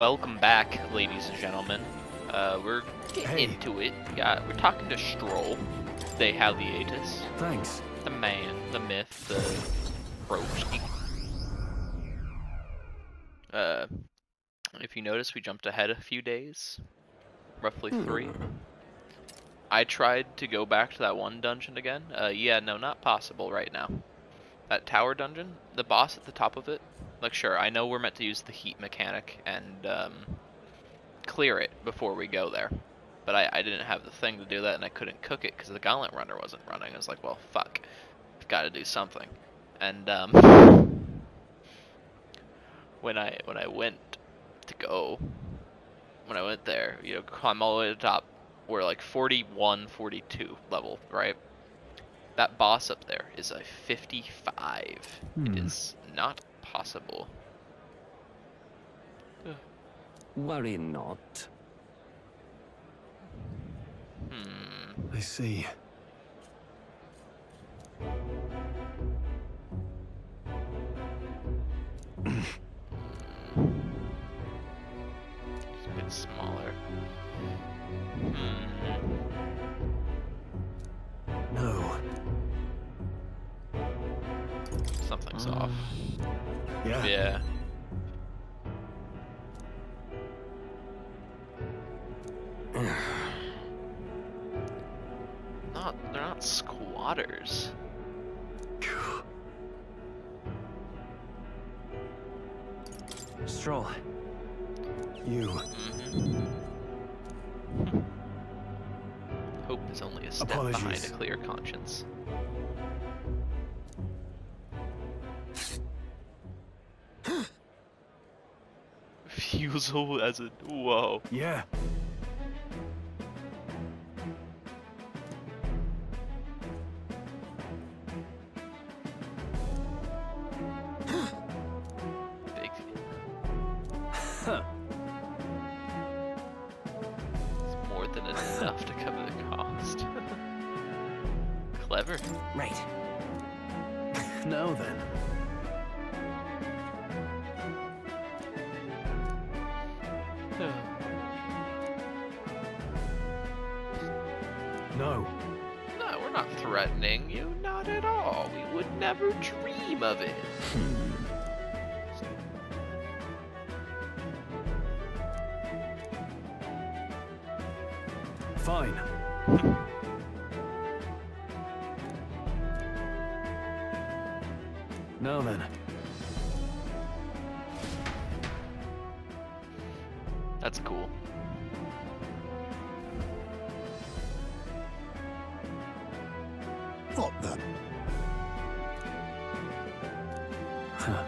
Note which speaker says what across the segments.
Speaker 1: Welcome back, ladies and gentlemen. We're getting into it. We're talking to Stroll, the Hiatus.
Speaker 2: Thanks.
Speaker 1: The man, the myth, the broski. If you notice, we jumped ahead a few days. Roughly 3. I tried to go back to that one dungeon again. Yeah, no, not possible right now. That tower dungeon, the boss at the top of it, like, sure, I know we're meant to use the heat mechanic and, clear it before we go there. But I didn't have the thing to do that, and I couldn't cook it because the gauntlet runner wasn't running. I was like, well, fuck. I've got to do something. And, when I went there, you know, climb all the way to the top, we're like 41, 42 level, right? That boss up there is a 55. It is not possible.
Speaker 2: Worry not. I see.
Speaker 1: It's a bit smaller.
Speaker 2: No.
Speaker 1: Something's off.
Speaker 2: Yeah.
Speaker 1: Yeah. They're not squatters.
Speaker 2: Stroll. You.
Speaker 1: Hope is only a step
Speaker 2: Apologies.
Speaker 1: behind a clear conscience. Refusal as a whoa.
Speaker 2: Yeah.
Speaker 1: Big.
Speaker 2: Huh.
Speaker 1: It's more than enough to cover the cost. Clever.
Speaker 2: Right. Now then. No.
Speaker 1: No, we're not threatening you, not at all. We would never dream of it.
Speaker 2: Fine. Now then.
Speaker 1: That's cool.
Speaker 2: What the? Huh.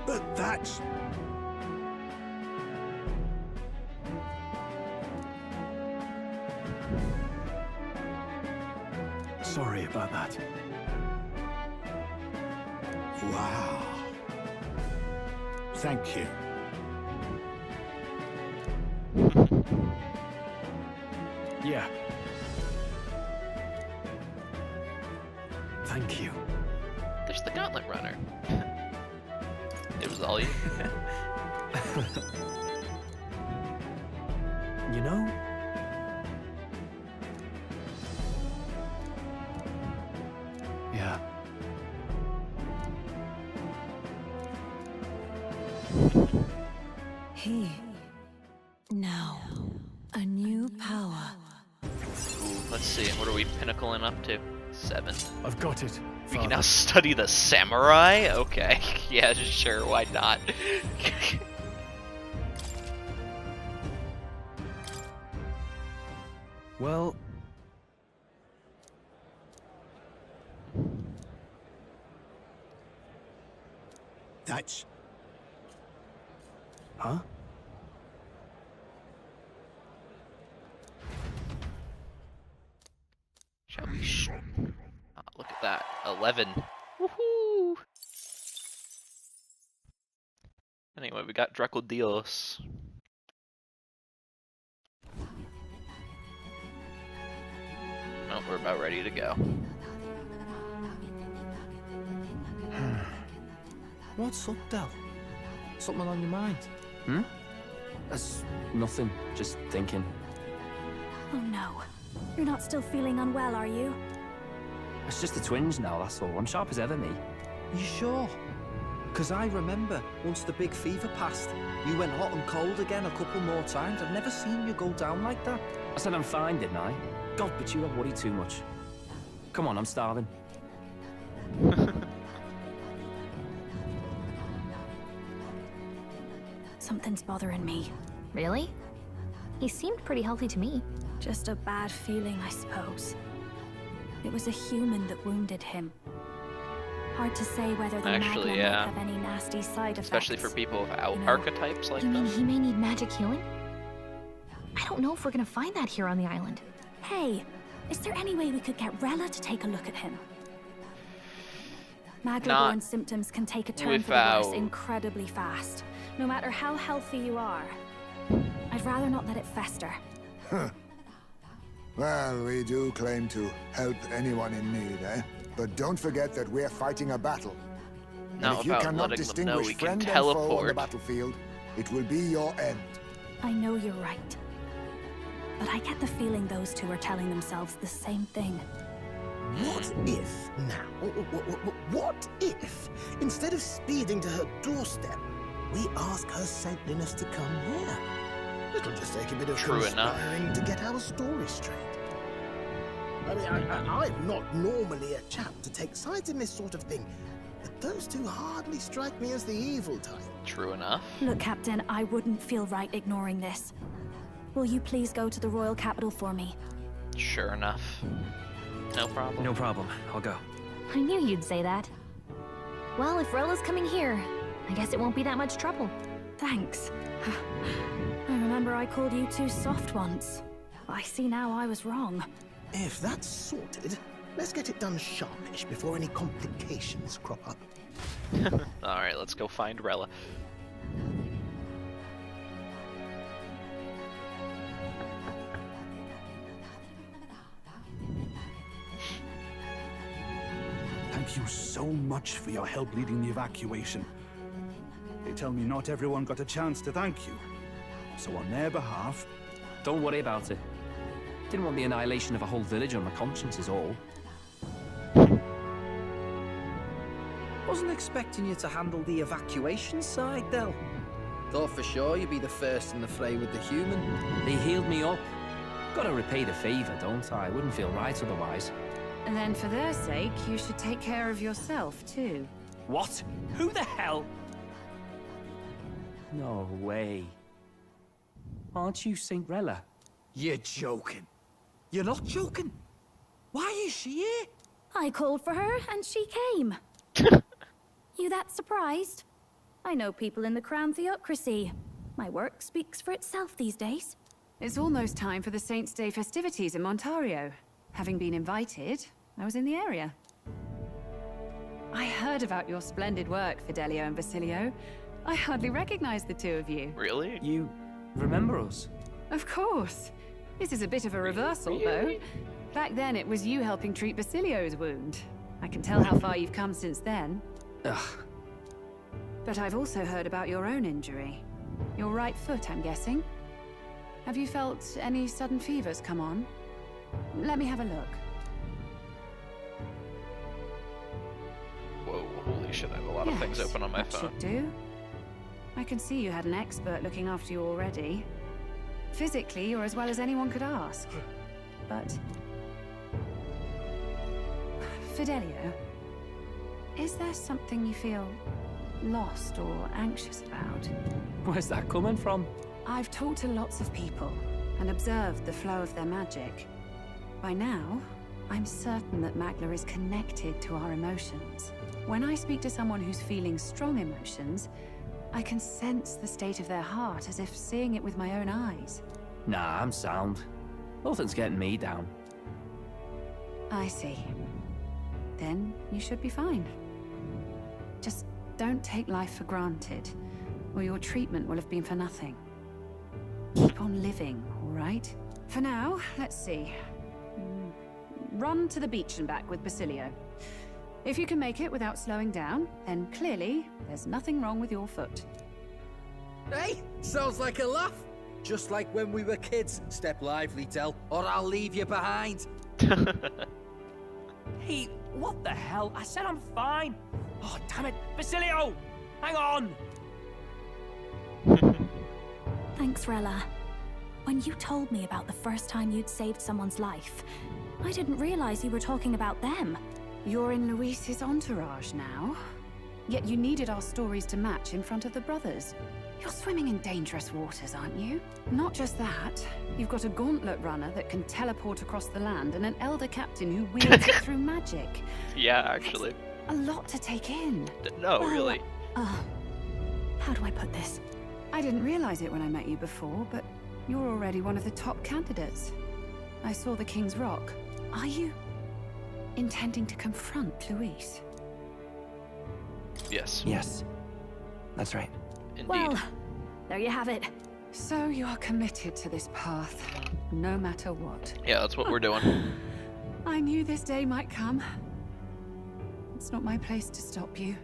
Speaker 2: But that's... Sorry about that.
Speaker 3: Wow. Thank you.
Speaker 2: Yeah. Thank you.
Speaker 1: There's the gauntlet runner. It was all you.
Speaker 2: You know? Yeah.
Speaker 4: Now, a new power.
Speaker 1: Ooh, let's see. What are we pinnacling up to? 7.
Speaker 2: I've got it.
Speaker 1: We can
Speaker 2: Father.
Speaker 1: now study the samurai? Okay. Yeah, sure, why not?
Speaker 2: Well...
Speaker 3: That's...
Speaker 2: Huh?
Speaker 1: Shall we oh, look at that. 11. Woohoo! Anyway, we got Dios. Oh, we're about ready to go.
Speaker 5: What's up, Del? Something on your mind?
Speaker 6: That's nothing. Just thinking.
Speaker 4: Oh no. You're not still feeling unwell, are you?
Speaker 6: It's just the twinge now, that's all. I'm sharp as ever, me.
Speaker 5: You sure? Because I remember, once the big fever passed, you went hot and cold again a couple more times. I've never seen you go down like that.
Speaker 6: I said I'm fine, didn't I? God, but you have worried too much. Come on, I'm starving.
Speaker 4: Something's bothering me.
Speaker 7: Really? He seemed pretty healthy to me.
Speaker 4: Just a bad feeling, I suppose. It was a human that wounded him. Hard to say whether the
Speaker 1: Actually,
Speaker 4: magma
Speaker 1: yeah.
Speaker 4: might have any nasty side effects.
Speaker 1: Especially for people with
Speaker 4: you know.
Speaker 1: archetypes like
Speaker 7: You mean
Speaker 1: this.
Speaker 7: he may need magic healing? I don't know if we're gonna find that here on the island.
Speaker 4: Hey, is there any way we could get Rella to take a look at him? Magla-born symptoms can take a turn for the worse
Speaker 1: without-
Speaker 4: incredibly fast, no matter how healthy you are. I'd rather not let it fester.
Speaker 8: Well, we do claim to help anyone in need, eh? But don't forget that we're fighting a battle.
Speaker 1: Not
Speaker 8: And if you
Speaker 1: about
Speaker 8: cannot
Speaker 1: letting them know
Speaker 8: distinguish
Speaker 1: we can
Speaker 8: friend and foe on the
Speaker 1: teleport.
Speaker 8: battlefield, it will be your end.
Speaker 4: I know you're right. But I get the feeling those two are telling themselves the same thing.
Speaker 9: What if now? What if, instead of speeding to her doorstep, we ask her saintliness to come here? It'll just take a bit of
Speaker 1: True enough.
Speaker 9: conspiring to get our story straight. I mean, I'm not normally a chap to take sides in this sort of thing, but those two hardly strike me as the evil type.
Speaker 1: True enough.
Speaker 4: Look, Captain, I wouldn't feel right ignoring this. Will you please go to the royal capital for me?
Speaker 1: Sure enough. No problem.
Speaker 6: No problem. I'll go.
Speaker 7: I knew you'd say that. Well, if Rella's coming here, I guess it won't be that much trouble.
Speaker 4: Thanks. I remember I called you too soft once. I see now I was wrong.
Speaker 9: If that's sorted, let's get it done sharpish before any complications crop up.
Speaker 1: Alright, let's go find Rella.
Speaker 2: Thank you so much for your help leading the evacuation. They tell me not everyone got a chance to thank you. So on their behalf...
Speaker 6: Don't worry about it. Didn't want the annihilation of a whole village on my conscience is all.
Speaker 5: Wasn't expecting you to handle the evacuation side, Del. Thought for sure you'd be the first in the fray with the human.
Speaker 6: They healed me up. Gotta repay the favor, don't I? Wouldn't feel right otherwise.
Speaker 10: And then for their sake, you should take care of yourself, too.
Speaker 6: What? Who the hell? No way. Aren't you Saint Rella?
Speaker 5: You're joking. You're not joking. Why is she here?
Speaker 4: I called for her and she came. You that surprised? I know people in the Crown Theocracy. My work speaks for itself these days.
Speaker 10: It's almost time for the Saints' Day festivities in Montario. Having been invited, I was in the area. I heard about your splendid work, Fidelio and Basilio. I hardly recognized the two of you.
Speaker 1: Really?
Speaker 6: You remember us?
Speaker 10: Of course. This is a bit of a reversal, though. Back then, it was you helping treat Basilio's wound. I can tell how far you've come since then.
Speaker 6: Ugh.
Speaker 10: But I've also heard about your own injury. Your right foot, I'm guessing. Have you felt any sudden fevers come on? Let me have a look.
Speaker 1: Whoa, holy shit, I have a lot of things open on my
Speaker 10: that
Speaker 1: phone.
Speaker 10: should do. I can see you had an expert looking after you already. Physically, you're as well as anyone could ask. But... Fidelio, is there something you feel lost or anxious about?
Speaker 6: Where's that coming from?
Speaker 10: I've talked to lots of people and observed the flow of their magic. By now, I'm certain that Magla is connected to our emotions. When I speak to someone who's feeling strong emotions, I can sense the state of their heart as if seeing it with my own eyes.
Speaker 6: Nah, I'm sound. Nothing's getting me down.
Speaker 10: I see. Then you should be fine. Just don't take life for granted. or your treatment will have been for nothing. Keep on living, all right? For now, let's see. Run to the beach and back with Basilio. If you can make it without slowing down, then clearly there's nothing wrong with your foot.
Speaker 5: Hey, sounds like a laugh. Just like when we were kids. Step lively, Del, or I'll leave you behind.
Speaker 6: Hey, what the hell? I said I'm fine. Oh, damn it. Basilio! Hang on!
Speaker 4: Thanks, Rella. When you told me about the first time you'd saved someone's life, I didn't realize you were talking about them.
Speaker 10: You're in Luis's entourage now. Yet you needed our stories to match in front of the brothers. You're swimming in dangerous waters, aren't you? Not just that, you've got a gauntlet runner that can teleport across the land and an elder captain who wields it through magic.
Speaker 1: Yeah, actually.
Speaker 10: A lot to take in.
Speaker 1: No,
Speaker 4: Well,
Speaker 1: really.
Speaker 4: How do I put this?
Speaker 10: I didn't realize it when I met you before, but you're already one of the top candidates. I saw the King's Rock. Are you intending to confront Luis?
Speaker 1: Yes.
Speaker 6: Yes. That's right.
Speaker 1: Indeed.
Speaker 4: Well, there you have it.
Speaker 10: So you're committed to this path, no matter what.
Speaker 1: Yeah, that's what we're doing.
Speaker 10: I knew this day might come. It's not my place to stop you.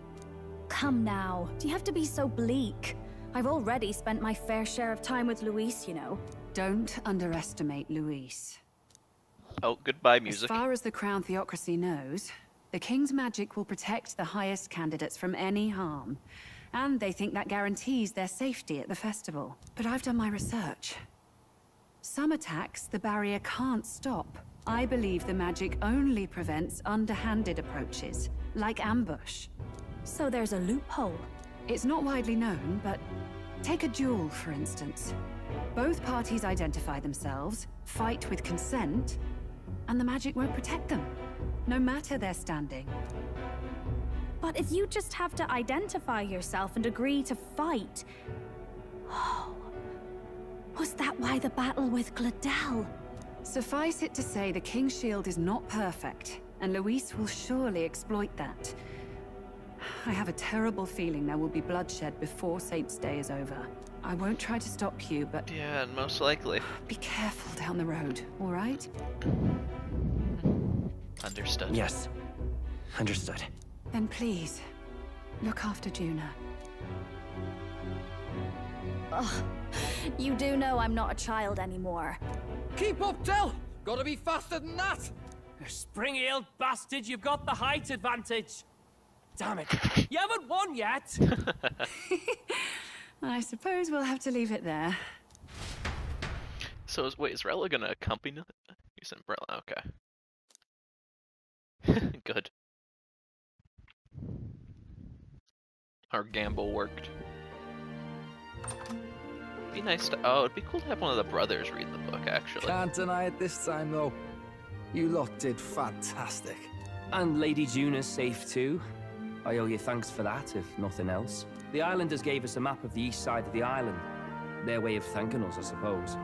Speaker 4: Come now. Do you have to be so bleak? I've already spent my fair share of time with Luis, you know.
Speaker 10: Don't underestimate Luis.
Speaker 1: Oh, goodbye music.
Speaker 10: As far as the Crown Theocracy knows, the King's magic will protect the highest candidates from any harm. And they think that guarantees their safety at the festival. But I've done my research. Some attacks the barrier can't stop. I believe the magic only prevents underhanded approaches, like ambush.
Speaker 4: So there's a loophole.
Speaker 10: It's not widely known, but take a duel, for instance. Both parties identify themselves, fight with consent, and the magic won't protect them, no matter their standing.
Speaker 4: But if you just have to identify yourself and agree to fight... Oh, was that why the battle with Gladel?
Speaker 10: Suffice it to say, the King's Shield is not perfect, and Luis will surely exploit that. I have a terrible feeling there will be bloodshed before Saint's Day is over. I won't try to stop you, but...
Speaker 1: Yeah, most likely.
Speaker 10: Be careful down the road, all right?
Speaker 1: Understood.
Speaker 6: Yes. Understood.
Speaker 10: Then please, look after Juna.
Speaker 4: Ugh, you do know I'm not a child anymore.
Speaker 5: Keep up, Del! Gotta be faster than that!
Speaker 6: You spring-heeled bastard, you've got the height advantage. Damn it. You haven't won yet!
Speaker 10: I suppose we'll have to leave it there.
Speaker 1: So, is Rella gonna accompany use umbrella? Okay. Good. Our gamble worked. Be nice to. Oh, it'd be cool to have one of the brothers read the book, actually.
Speaker 5: Can't deny it this time, though. You lot did fantastic.
Speaker 6: And Lady Juna's safe too. I owe you thanks for that, if nothing else. The islanders gave us a map of the east side of the island. Their way of thanking us, I suppose.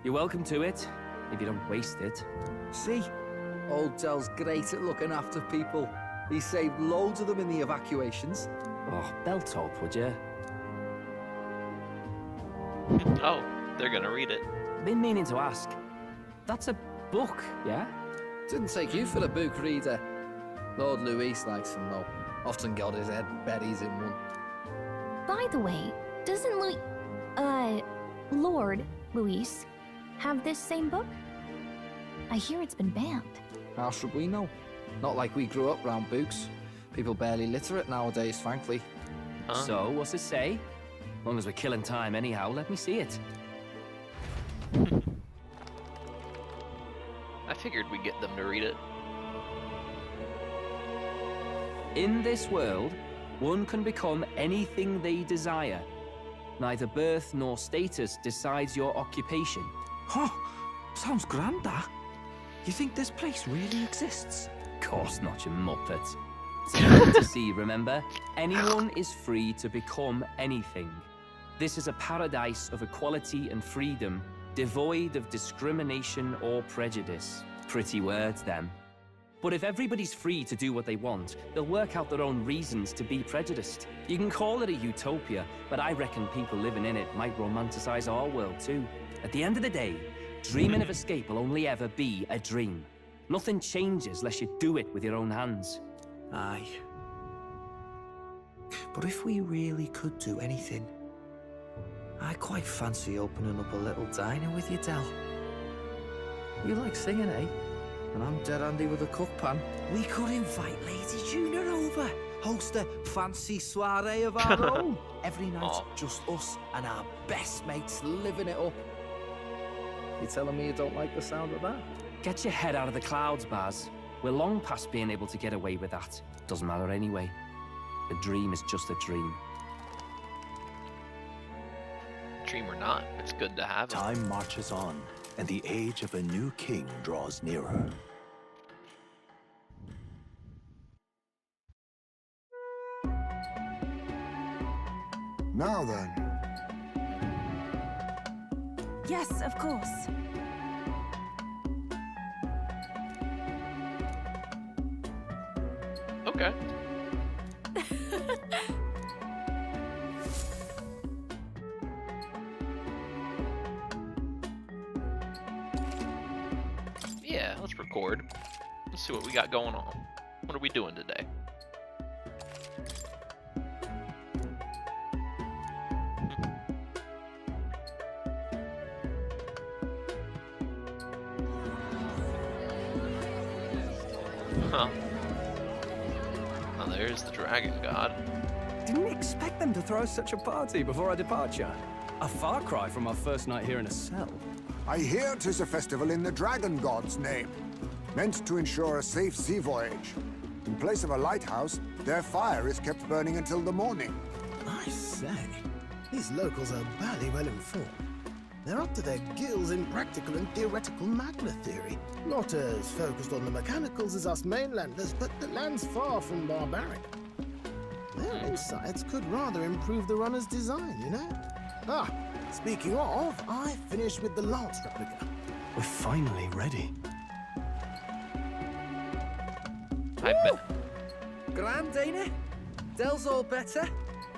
Speaker 6: You're welcome to it, if you don't waste it.
Speaker 5: See? Old Del's great at looking after people. He saved loads of them in the evacuations.
Speaker 6: Oh, belt up, would you?
Speaker 1: Oh, they're gonna read it.
Speaker 6: Been meaning to ask. That's a book, yeah?
Speaker 5: Didn't take you for a book reader. Lord Luis likes them, though. Often got his head buried in one.
Speaker 7: By the way, doesn't Lord Luis have this same book? I hear it's been banned.
Speaker 5: How should we know? Not like we grew up round books. People barely literate nowadays, frankly.
Speaker 1: Huh?
Speaker 6: So, what's it say? As long as we're killing time anyhow, let me see it.
Speaker 1: I figured we'd get them to read it.
Speaker 6: In this world, one can become anything they desire. Neither birth nor status decides your occupation.
Speaker 5: Huh? Sounds grand, that. You think this place really exists?
Speaker 6: Of course not, you muppet. It's good to see, remember? Anyone is free to become anything. This is a paradise of equality and freedom, devoid of discrimination or prejudice. Pretty words, them. But if everybody's free to do what they want, they'll work out their own reasons to be prejudiced. You can call it a utopia, but I reckon people living in it might romanticize our world too. At the end of the day, dreaming of escape will only ever be a dream. Nothing changes unless you do it with your own hands.
Speaker 5: Aye. But if we really could do anything, I quite fancy opening up a little diner with you, Del. You like singing, eh? And I'm dead handy with a cook pan. We could invite Lady Juna over. Host a fancy soiree of our own. Every night, just us and our best mates living it up. You telling me you don't like the sound of that?
Speaker 6: Get your head out of the clouds, Baz. We're long past being able to get away with that. Doesn't matter anyway. A dream is just a dream.
Speaker 1: Dream or not, it's good to have it.
Speaker 3: Time marches on, and the age of a new king draws nearer.
Speaker 8: Now then.
Speaker 10: Yes, of course.
Speaker 1: Okay. Yeah, let's record. Let's see what we got going on. What are we doing today? Huh. Well, there's the dragon god.
Speaker 11: Didn't expect them to throw such a party before our departure. A far cry from our first night here in a cell.
Speaker 8: I hear 'tis a festival in the dragon god's name, meant to ensure a safe sea voyage. In place of a lighthouse, their fire is kept burning until the morning.
Speaker 9: I say, these locals are barely well informed. They're up to their gills in practical and theoretical Magna theory. Not as focused on the mechanicals as us mainlanders, but the land's far from barbaric. Their insights could rather improve the runner's design, you know? Ah, speaking of, I finished with the lance replica.
Speaker 3: We're finally ready.
Speaker 1: I bet.
Speaker 5: Grand, ain't it? Del's all better,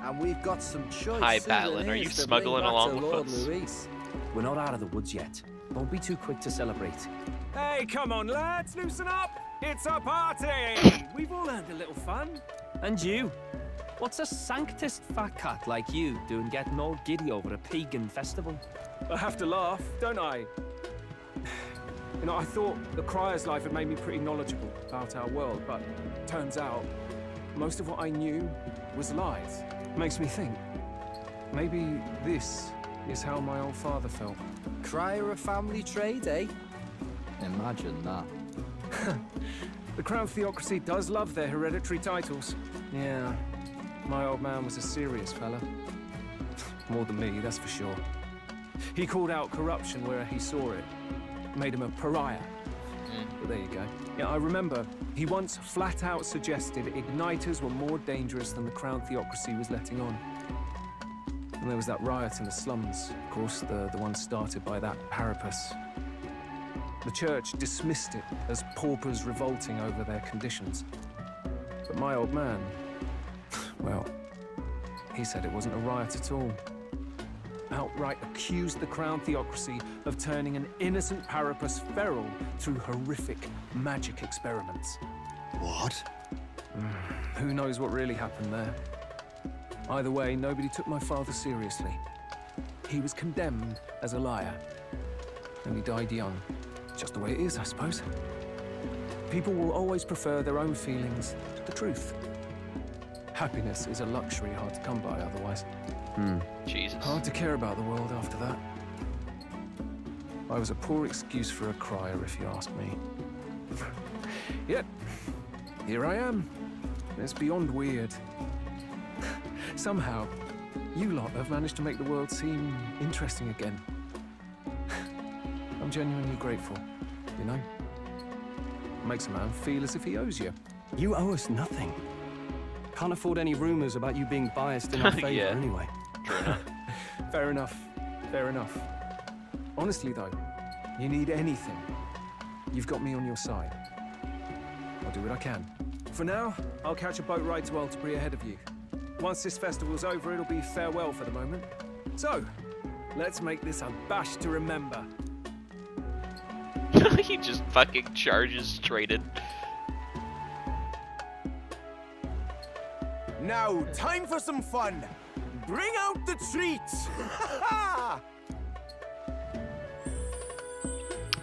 Speaker 5: and we've got some choice.
Speaker 1: Hi, Batlin. Are you smuggling along with us?
Speaker 5: Luis.
Speaker 6: We're not out of the woods yet. Don't be too quick to celebrate.
Speaker 11: Hey, come on, lads, loosen up! It's a party! We've all earned a little fun.
Speaker 6: And you? What's a sanctist fat cat like you doing getting all giddy over a pagan festival?
Speaker 11: I have to laugh, don't I? You know, I thought the Crier's life had made me pretty knowledgeable about our world, but turns out most of what I knew was lies. Makes me think, maybe this is how my old father felt.
Speaker 5: Crier a family trade, eh? Imagine that.
Speaker 11: The Crown Theocracy does love their hereditary titles. Yeah, my old man was a serious fella. More than me, that's for sure. He called out corruption where he saw it. Made him a pariah. But there you go. Yeah, I remember he once flat out suggested igniters were more dangerous than the Crown Theocracy was letting on. And there was that riot in the slums, of course, the one started by that Harapus. The church dismissed it as paupers revolting over their conditions. But my old man, well, he said it wasn't a riot at all. Outright accused the Crown Theocracy of turning an innocent Harapus feral through horrific magic experiments.
Speaker 3: What?
Speaker 11: Who knows what really happened there? Either way, nobody took my father seriously. He was condemned as a liar, and he died young. Just the way it is, I suppose. People will always prefer their own feelings to the truth. Happiness is a luxury hard to come by otherwise.
Speaker 1: Jesus.
Speaker 11: Hard to care about the world after that. I was a poor excuse for a crier, if you ask me. Yet, here I am. It's beyond weird. Somehow, you lot have managed to make the world seem interesting again. I'm genuinely grateful, you know? Makes a man feel as if he owes you.
Speaker 3: You owe us nothing.
Speaker 11: Can't afford any rumors about you being biased in our favor
Speaker 1: Yeah.
Speaker 11: anyway.
Speaker 1: True enough.
Speaker 11: Fair enough. Fair enough. Honestly, though, you need anything, you've got me on your side. I'll do what I can. For now, I'll catch a boat ride to Altabri ahead of you. Once this festival's over, it'll be farewell for the moment. So, let's make this a bash to remember.
Speaker 1: He just fucking charges straight in.
Speaker 12: Now, time for some fun. Bring out the treats!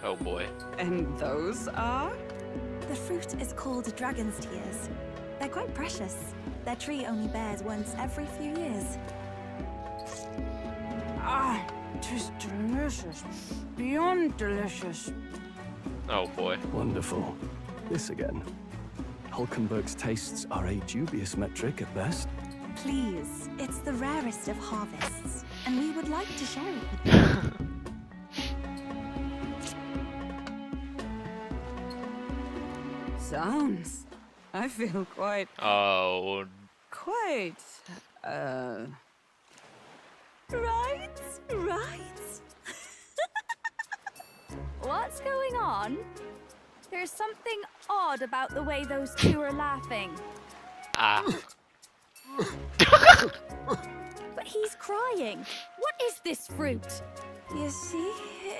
Speaker 1: Oh boy.
Speaker 10: And those are?
Speaker 4: The fruit is called dragon's tears. They're quite precious. Their tree only bears once every few years.
Speaker 10: Ah, tis delicious. Beyond delicious.
Speaker 1: Oh boy.
Speaker 13: Wonderful. This again. Hulkenberg's tastes are a dubious metric at best.
Speaker 4: Please, it's the rarest of harvests, and we would like to share it with you.
Speaker 10: Sounds. I feel quite,
Speaker 1: Oh.
Speaker 4: Right? What's going on? There's something odd about the way those two are laughing.
Speaker 1: Ah.
Speaker 4: But he's crying. What is this fruit?
Speaker 14: You see,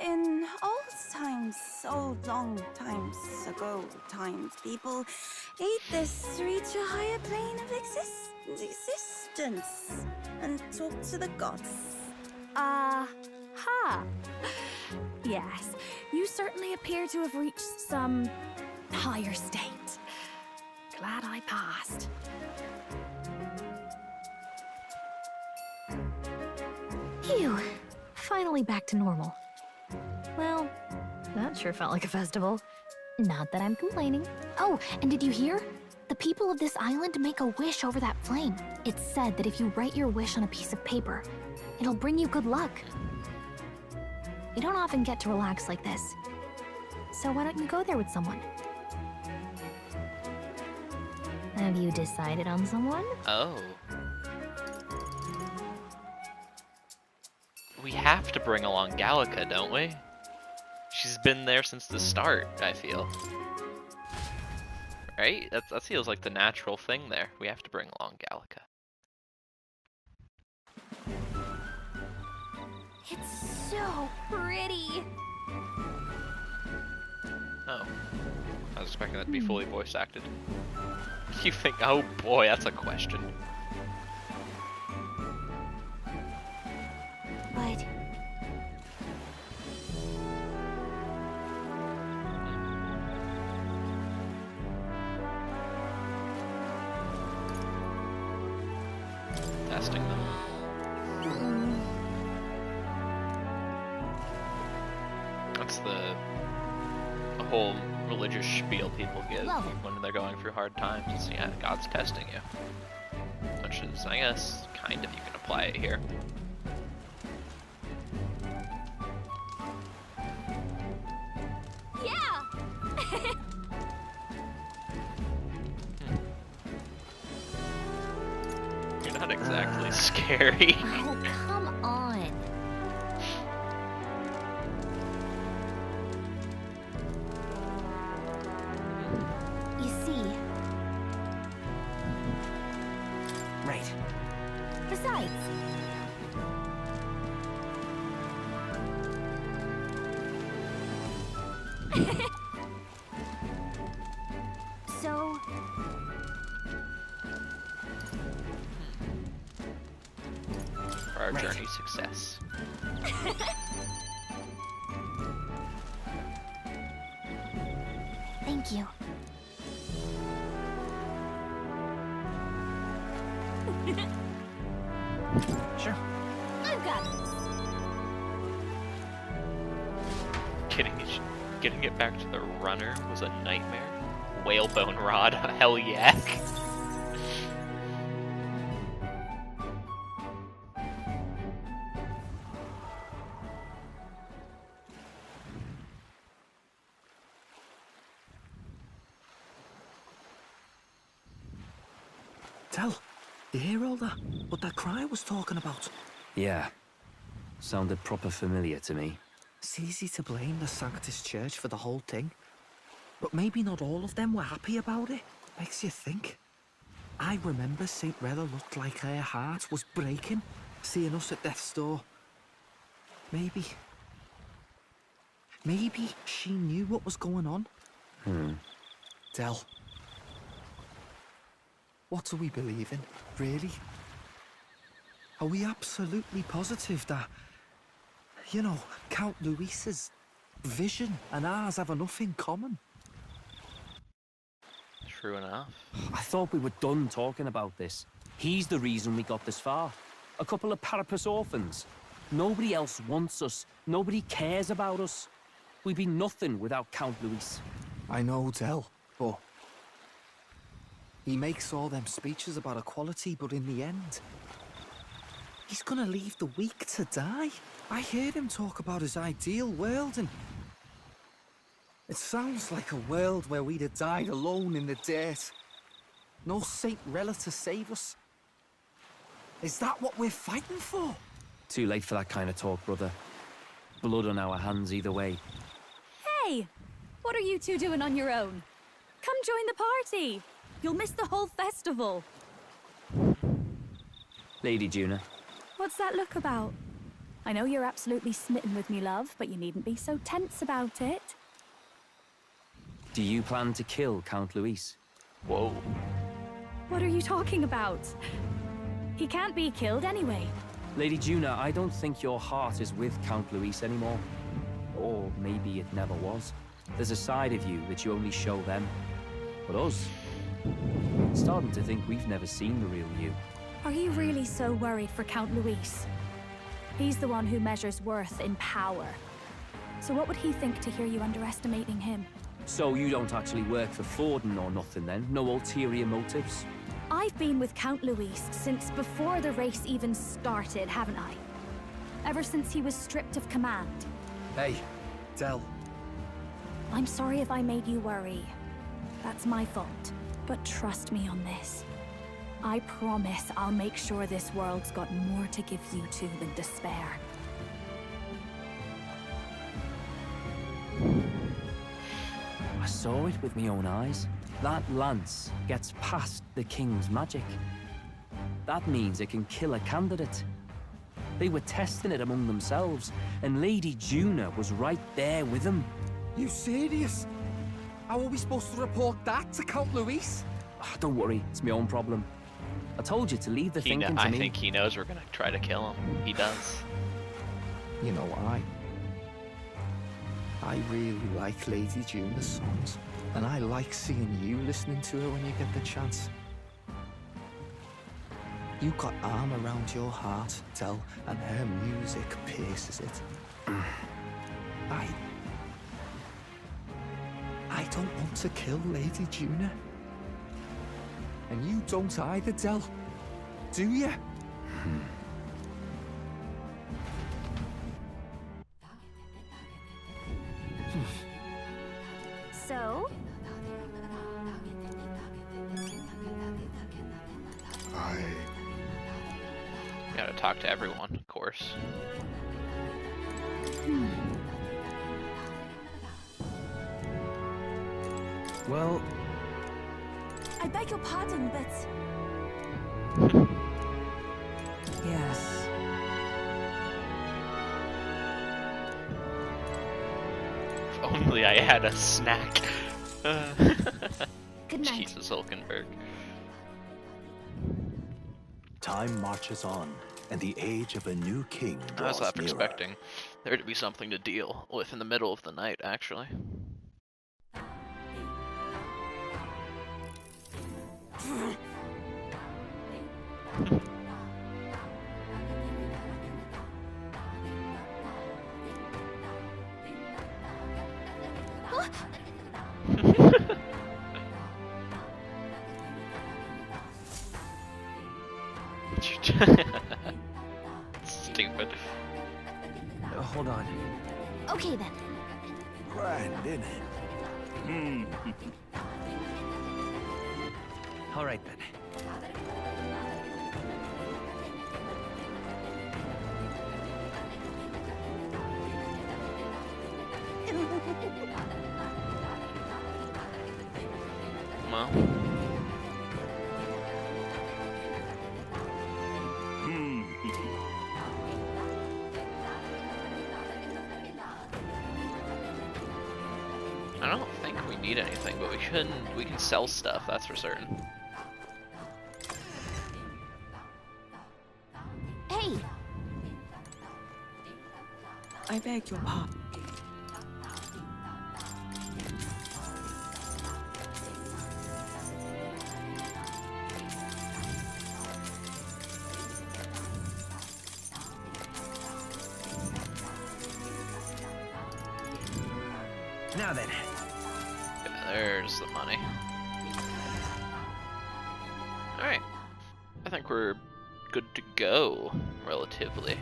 Speaker 14: in old long times ago, people ate this to reach a higher plane of existence and talk to the gods.
Speaker 4: Ha! Yes, you certainly appear to have reached some higher state. Glad I passed.
Speaker 7: Phew. Finally back to normal. Well, that sure felt like a festival. Not that I'm complaining. Oh, and did you hear? The people of this island make a wish over that flame. It's said that if you write your wish on a piece of paper, it'll bring you good luck. We don't often get to relax like this. So why don't you go there with someone? Have you decided on someone?
Speaker 1: Oh. We have to bring along Gallica, don't we? She's been there since the start, I feel. Right? That feels like the natural thing there. We have to bring along Gallica.
Speaker 7: It's so pretty.
Speaker 1: Oh. I was expecting that to be fully voice acted. You think, oh boy, that's a question.
Speaker 7: But
Speaker 1: Testing them. That's the whole religious spiel people give when they're going through hard times. It's, yeah, God's testing you. Which is, I guess, kind of you can apply it here.
Speaker 4: Yeah!
Speaker 1: You're not exactly scary.
Speaker 7: oh, come on. You see.
Speaker 12: Right.
Speaker 7: Besides, so
Speaker 1: For our journey success.
Speaker 7: thank you.
Speaker 12: Sure.
Speaker 4: I've got this.
Speaker 1: Getting it back to the runner was a nightmare. Whalebone rod, hell yeah.
Speaker 5: Tell, you hear all that? What that cry was talking about?
Speaker 6: Yeah. Sounded proper familiar to me.
Speaker 5: It's easy to blame the Sanctus Church for the whole thing. But maybe not all of them were happy about it. Makes you think. I remember St. Rella looked like her heart was breaking, seeing us at death's door. Maybe she knew what was going on. Del, what do we believe in, really? Are we absolutely positive that, you know, Count Luis's vision and ours have enough in common?
Speaker 1: True enough.
Speaker 6: I thought we were done talking about this. He's the reason we got this far. A couple of Parapus orphans. Nobody else wants us. Nobody cares about us. We'd be nothing without Count Luis.
Speaker 5: I know, Del, but he makes all them speeches about equality, but in the end, he's gonna leave the weak to die. I heard him talk about his ideal world, and it sounds like a world where we'd have died alone in the dirt. No Saint Rella to save us. Is that what we're fighting for?
Speaker 6: Too late for that kind of talk, brother. Blood on our hands either way.
Speaker 4: Hey! What are you two doing on your own? Come join the party! You'll miss the whole festival.
Speaker 6: Lady Juna.
Speaker 4: What's that look about? I know you're absolutely smitten with me, love, but you needn't be so tense about it.
Speaker 6: Do you plan to kill Count Luis?
Speaker 1: Whoa.
Speaker 4: What are you talking about? He can't be killed anyway.
Speaker 6: Lady Juna, I don't think your heart is with Count Luis anymore. Or maybe it never was. There's a side of you that you only show them. But us, starting to think we've never seen the real you.
Speaker 4: Are you really so worried for Count Luis? He's the one who measures worth in power. So what would he think to hear you underestimating him?
Speaker 6: So you don't actually work for Forden or nothing then? No ulterior motives?
Speaker 4: I've been with Count Luis since before the race even started, haven't I? Ever since he was stripped of command.
Speaker 5: Hey, Del.
Speaker 4: I'm sorry if I made you worry. That's my fault. But trust me on this. I promise I'll make sure this world's got more to give you two than despair.
Speaker 6: I saw it with my own eyes. That lance gets past the king's magic. That means it can kill a candidate. They were testing it among themselves, and Lady Juna was right there with them.
Speaker 5: You serious? How are we supposed to report that to Count Luis?
Speaker 6: Don't worry, it's my own problem. I told you to leave the thinking to me.
Speaker 1: I think he knows we're gonna try to kill him. He does.
Speaker 5: You know, I really like Lady Juna's songs, and I like seeing you listening to her when you get the chance. You got arm around your heart, Del, and her music pierces it. I don't want to kill Lady Juna. And you don't either, Del. Do you?
Speaker 4: So?
Speaker 1: Gotta talk to everyone, of course.
Speaker 11: Well,
Speaker 4: I beg your pardon, but...
Speaker 10: Yes.
Speaker 1: If only I had a snack.
Speaker 4: Good night.
Speaker 1: Jesus, Hulkenberg.
Speaker 3: Time marches on, and the age of a new king
Speaker 1: I was
Speaker 3: draws
Speaker 1: half
Speaker 3: nearer.
Speaker 1: expecting there to be something to deal with in the middle of the night, actually. Stupid.
Speaker 11: hold on.
Speaker 7: Okay then.
Speaker 2: Grand, innit?
Speaker 11: All right then.
Speaker 1: Well. I don't think we need anything, but we can sell stuff, that's for certain.
Speaker 7: Hey!
Speaker 14: I beg your pardon.
Speaker 5: Now then.
Speaker 1: Yeah, there's the money. Alright. I think we're good to go, relatively.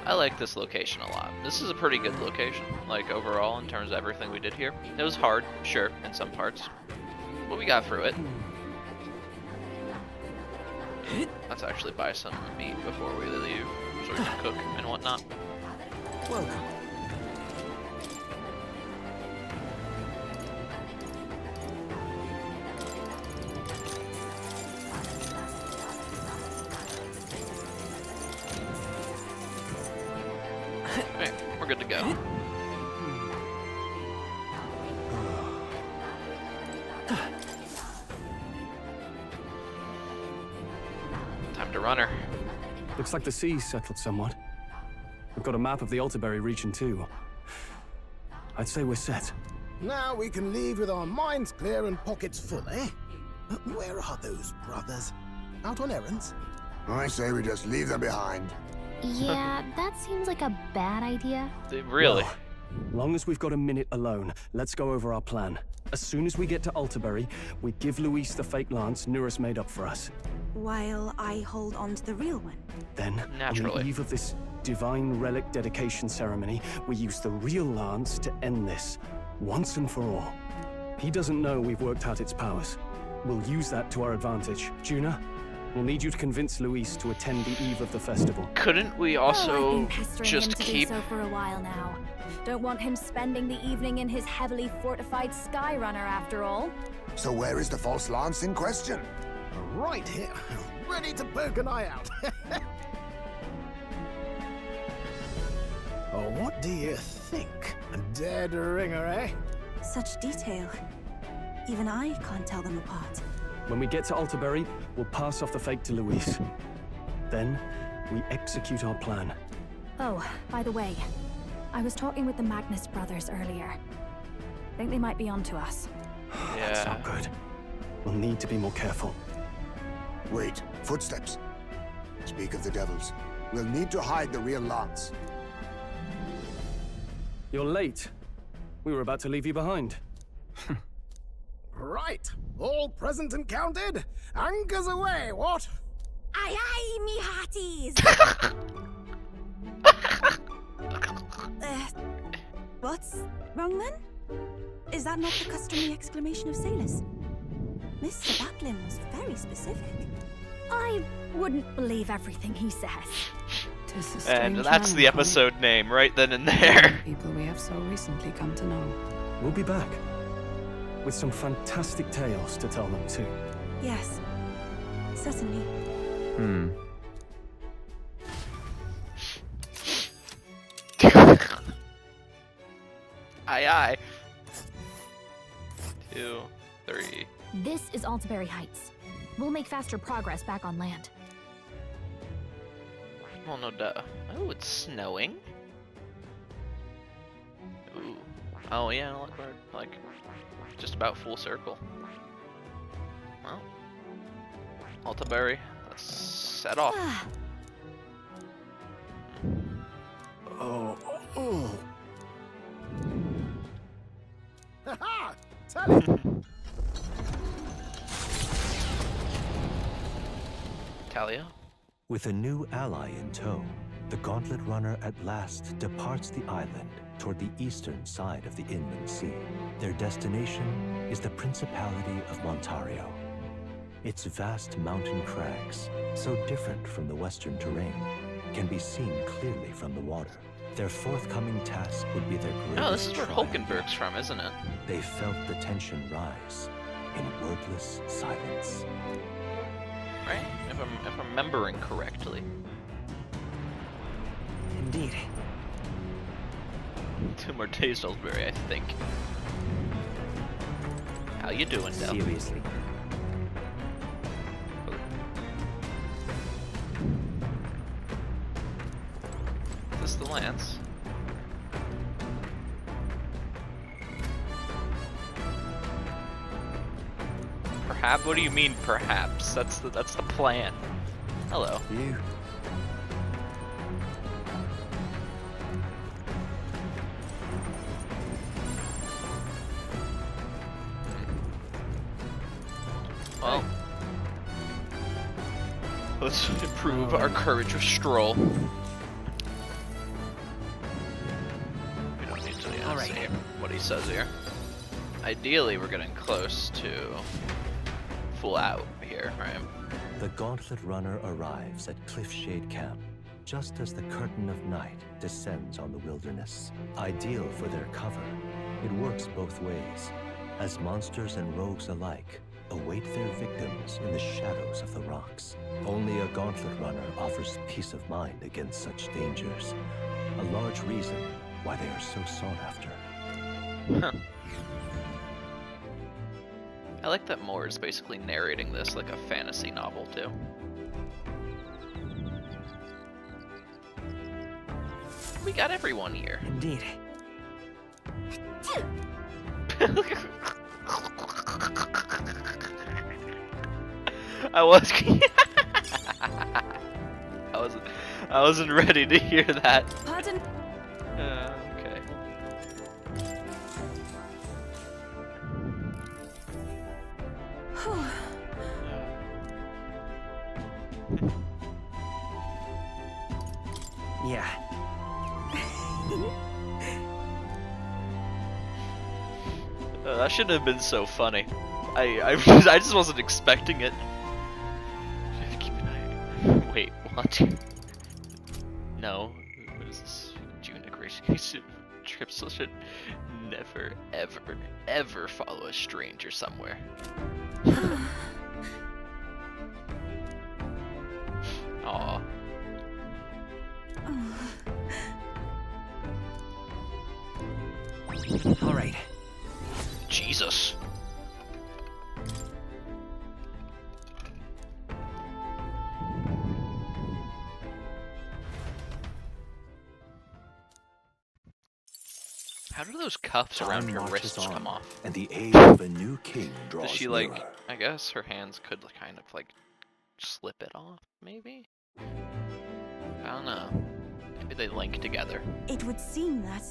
Speaker 1: I like this location a lot. This is a pretty good location, like overall in terms of everything we did here. It was hard, sure, in some parts, but we got through it. Let's actually buy some meat before we leave, so we can cook and whatnot.
Speaker 5: Welcome.
Speaker 1: Alright, we're good to go. Time to run her.
Speaker 13: Looks like the sea's settled somewhat. We've got a map of the Altaberry region too. I'd say we're set.
Speaker 9: Now we can leave with our minds clear and pockets full, eh? But where are those brothers? Out on errands?
Speaker 8: I say we just leave them behind.
Speaker 7: Yeah, that seems like a bad idea.
Speaker 1: Really?
Speaker 13: Well, long as we've got a minute alone, let's go over our plan. As soon as we get to Altaberry, we give Luis the fake lance Nuris made up for us.
Speaker 14: While I hold on to the real one.
Speaker 13: Then, on the eve of this divine relic dedication ceremony, we use the real lance to end this, once and for all. He doesn't know we've worked out its powers. We'll use that to our advantage. Juna, we'll need you to convince Luis to attend the eve of the festival.
Speaker 1: Couldn't we also
Speaker 4: I've been pestering
Speaker 1: just
Speaker 4: him to
Speaker 1: keep...
Speaker 4: do so for a while now. Don't want him spending the evening in his heavily fortified Skyrunner after all.
Speaker 8: So where is the false lance in question?
Speaker 9: Right here, ready to poke an eye out. Oh, what do you think? A dead ringer, eh?
Speaker 14: Such detail. Even I can't tell them apart.
Speaker 13: When we get to Altaberry, we'll pass off the fake to Luis. Then, we execute our plan.
Speaker 4: Oh, by the way, I was talking with the Magnus brothers earlier. Think they might be onto us.
Speaker 13: That's not good. We'll need to be more careful.
Speaker 8: Wait, footsteps. Speak of the devils. We'll need to hide the real lance.
Speaker 13: You're late. We were about to leave you behind.
Speaker 9: Right, all present and counted. Anchors away, what?
Speaker 14: Aye aye, me hearties! What's wrong then? Is that not the customary exclamation of sailors? Mr. Batlin was very specific.
Speaker 4: I wouldn't believe everything he says.
Speaker 1: And that's the episode name right then and there.
Speaker 10: People we have so recently come to know.
Speaker 13: We'll be back. With some fantastic tales to tell them too.
Speaker 14: Yes, certainly.
Speaker 1: Aye aye. 2, 3.
Speaker 7: This is Altaberry Heights. We'll make faster progress back on land.
Speaker 1: Well, no duh. Oh, it's snowing. Ooh. Oh yeah, look, we're like just about full circle. Well, Altaberry, let's set off.
Speaker 9: Oh. Ha-ha! Tell it!
Speaker 1: Talia?
Speaker 3: With a new ally in tow, The Gauntlet Runner at last departs the island toward the eastern side of the inland sea. Their destination is the Principality of Montario. Its vast mountain crags, so different from the western terrain, can be seen clearly from the water. Their forthcoming task would be their greatest
Speaker 1: Oh, this is where
Speaker 3: trial.
Speaker 1: Hulkenberg's from, isn't it?
Speaker 3: They felt the tension rise in wordless silence.
Speaker 1: Right? If I'm remembering correctly.
Speaker 5: Indeed.
Speaker 1: 2 more days, Ellsbury, I think. How you doing, Del?
Speaker 6: Seriously.
Speaker 1: Is this the Lance? Perhaps? What do you mean, perhaps? That's the plan. Hello.
Speaker 5: You.
Speaker 1: Well, let's improve our courage with Stroll. We don't need to see what he says here. Ideally, we're getting close to full out here, right?
Speaker 3: The Gauntlet Runner arrives at Cliffshade Camp just as the curtain of night descends on the wilderness. Ideal for their cover, it works both ways, as monsters and rogues alike await their victims in the shadows of the rocks. Only a Gauntlet Runner offers peace of mind against such dangers, a large reason why they are so sought after.
Speaker 1: Huh. I like that Moore is basically narrating this like a fantasy novel, too. We got everyone here.
Speaker 5: Indeed.
Speaker 1: I wasn't ready to hear that.
Speaker 10: Pardon?
Speaker 1: Okay.
Speaker 5: Yeah.
Speaker 1: That shouldn't have been so funny. I just wasn't expecting it. Keep an eye. Wait, what? No. What is this? June decoration trips should never, ever, ever follow a stranger somewhere. Aw.
Speaker 5: All right.
Speaker 1: Jesus. How do those cuffs around her wrists come off?
Speaker 3: And the age of a new king draws
Speaker 1: Does she, like,
Speaker 3: nearer.
Speaker 1: I guess her hands could kind of, like, slip it off, maybe? I don't know. Maybe they link together.
Speaker 14: It would seem that.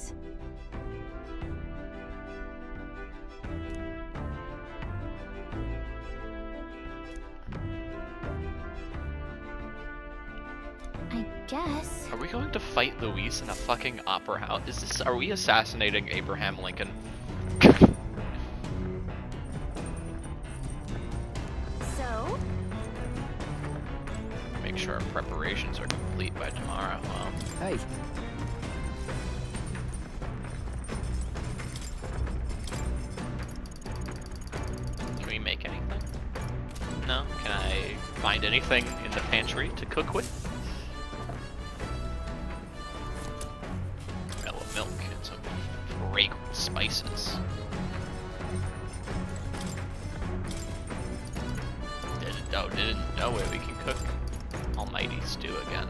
Speaker 7: I guess.
Speaker 1: Are we going to fight Luis in a fucking opera house? Is this? Are we assassinating Abraham Lincoln?
Speaker 14: So?
Speaker 1: Make sure our preparations are complete by tomorrow. Well,
Speaker 5: Hey.
Speaker 1: can we make anything? No? Can I find anything in the pantry to cook with? Mellow milk and some fragrant spices. Didn't know where we can cook almighty stew again.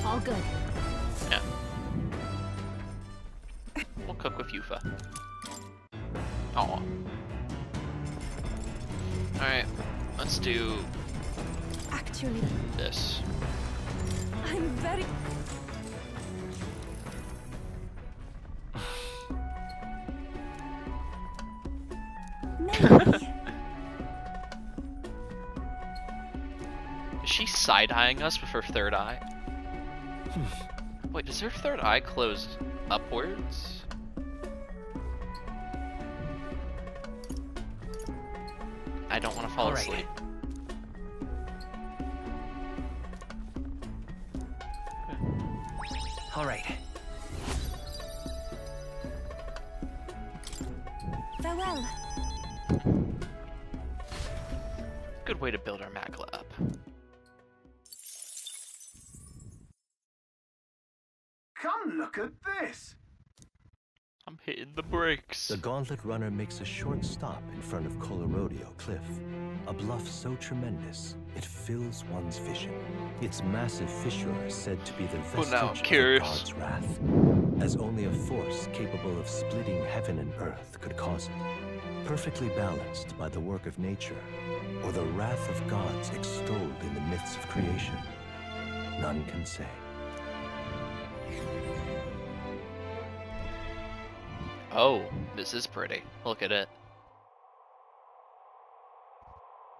Speaker 7: All good.
Speaker 1: Yeah. We'll cook with Yufa. Aw. Alright, let's do
Speaker 14: Actually,
Speaker 1: this.
Speaker 14: I'm very. Maybe.
Speaker 1: Is she side-eyeing us with her third eye? Wait, does her third eye close upwards? I don't want to fall asleep.
Speaker 6: All right.
Speaker 14: Farewell.
Speaker 1: Good way to build our Magla up.
Speaker 2: Come look at this!
Speaker 1: I'm hitting the brakes.
Speaker 3: The Gauntlet Runner makes a short stop in front of Colorodeo Cliff, a bluff so tremendous it fills one's vision. Its massive fissure is said to be the vestige of God's wrath, as only a force capable of splitting heaven and earth could cause it. Perfectly balanced by the work of nature, or the wrath of gods extolled in the myths of creation, none can say.
Speaker 1: Oh, this is pretty. Look at it.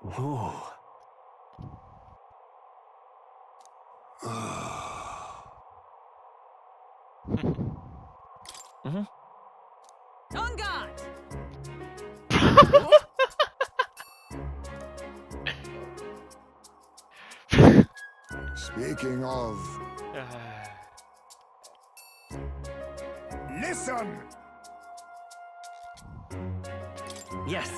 Speaker 3: Whoa.
Speaker 10: On guard!
Speaker 8: Speaking of... Listen!
Speaker 6: Yes.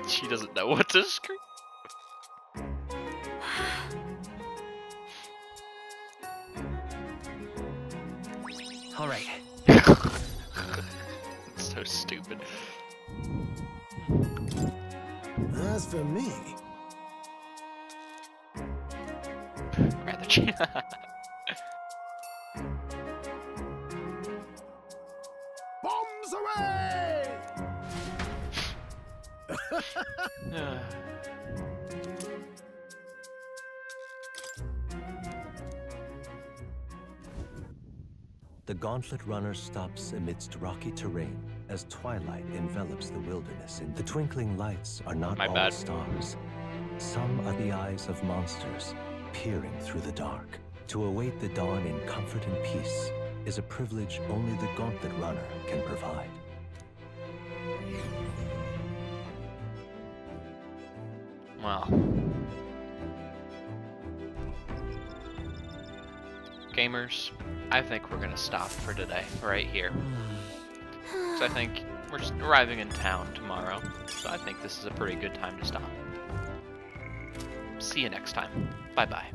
Speaker 1: She doesn't know what to scream.
Speaker 6: All right.
Speaker 1: It's so stupid.
Speaker 9: As for me...
Speaker 1: Rather
Speaker 9: Bombs away!
Speaker 3: The Gauntlet Runner stops amidst rocky terrain as twilight envelops the wilderness. The twinkling lights are not all stars. Some are the eyes of monsters peering through the dark. To await the dawn in comfort and peace is a privilege only the Gauntlet Runner can provide.
Speaker 1: Well. Gamers, I think we're gonna stop for today, right here. Because I think we're just arriving in town tomorrow, so I think this is a pretty good time to stop. See you next time. Bye-bye.